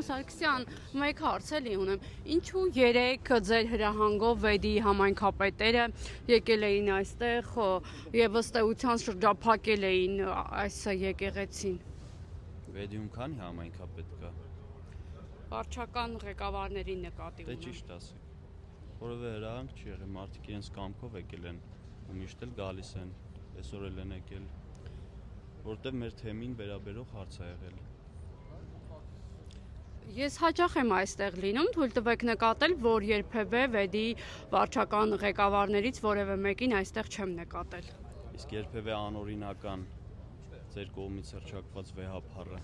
Սարգսյան, մեկ հարց էլի ունեմ, ինչու երեք ձեր հրահանգով վեդի համայնքապետերը եկել էին այստեղ և ըստ էության շրջափակել էին այս եկեղեցին։ Վեդիում քանի համայնքապետ կա։ Վարչական ղեկավարների նկատի ունեմ։ Դե ճիշտ ասեք, որևէ հրահանգ չի եղել, մարդիկ իրենց կամքով եկել են ու միշտ էլ գալիս են, այսօր էլ են եկել, որտեղ մեր թեմին վերաբերող հարց է եղել։ Ես հաճախ եմ այստեղ լինում, թույլ տվեք նկատել, որ երբևէ վեդի վարչական ղեկավարներից որևէ մեկին այստեղ չեմ նկատել։ Իսկ երբևէ անօրինական ձեր կողմից հռչակված վեհափառը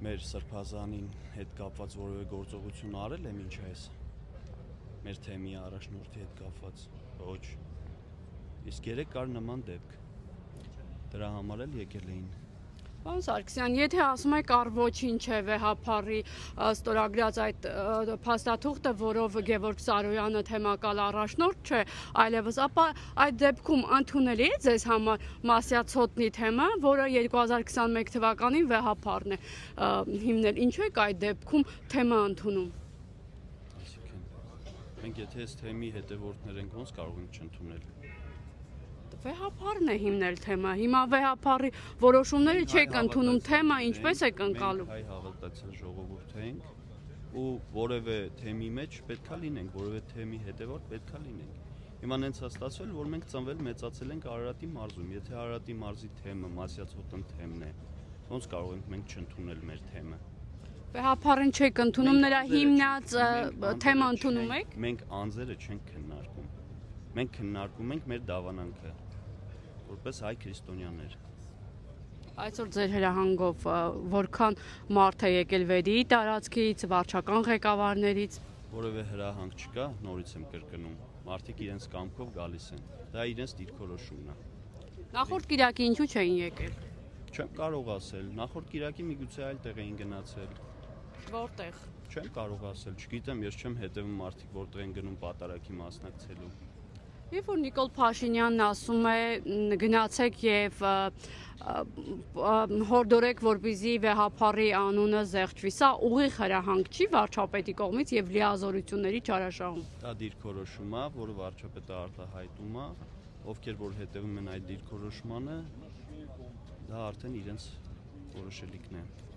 մեր սրբազանին հետ կապված որևէ գործողություն արել է մինչ այս մեր թեմի առաջնորդի հետ կապված, ոչ։ Իսկ երեք կար նման դեպք, դրա համար էլ եկել էին։ Պարոն Սարգսյան, եթե ասում եք առ ոչինչ է վեհափառի ստորագրած այդ փաստաթուղթը, որով Գևորգ Սարոյանը թեմակալ առաջնորդ չէ, այլևս, ապա այդ դեպքում ընդունելի է ձեզ համար Մասյաց հոտնի թեմա, որը 2021 թվականին վեհափառն է հիմնել, ինչու եք այդ դեպքում թեմա ընդունում։ Մենք եթե այս թեմի հետևորդներ ենք, ոնց կարող ենք չընդունել։ Վեհափառն է հիմնել թեմա, հիմա վեհափառի որոշումները չեք ընդունում, թեմա ինչպես եք ընկալում։ Մենք հայ հավատացյալ ժողովուրդ ենք ու որևէ թեմի մեջ պետքա լինենք, որևէ թեմի հետևորդ պետքա լինենք։ Հիմա նենց է ստացվել, որ մենք ծնվել մեծացել ենք Արարատի մարզում, եթե Արարատի մարզի թեմը Մասյաց հոտնի թեմն է, ոնց կարող ենք մենք չընդունել մեր թեմը։ Վեհափառին չեք ընդունում, նրա հիմնած թեմա ընդունում եք։ Մենք անձերը չենք քննարկում։ Մենք քննարկում ենք մեր դավանանքը որպես հայ քրիստոնյաներ։ Այսօր ձեր հրահանգով որքան մարդ է եկել վեդիի տարածքից, վարչական ղեկավարներից։ Որևէ հրահանգ չկա, նորից եմ կրկնում։ Մարդիկ իրենց կամքով գալիս են։ Դա իրենց դիրքորոշումն է։ Նախորդ կիրակի ինչու չէին եկել։ Չեմ կարող ասել։ Նախորդ կիրակի միգուցե այլ տեղ էին գնացել։ Որտեղ։ Չեմ կարող ասել, չգիտեմ, ես չեմ հետևում մարդիկ որտեղ են գնում պատարագի մասնակցելու։ Երբ որ Նիկոլ Փաշինյանն ասում է գնացեք եւ հորդորեք, որպեսզի վեհափառի անունը զեղչվի, սա ուղիղ հրահանգ չի վարչապետի կողմից եւ լիազորությունների չարաշահում։ Դա դիրքորոշում է, որը վարչապետը արտահայտում է, ովքեր որ հետևում են այդ դիրքորոշմանը, դա արդեն իրենց որոշելիքն է։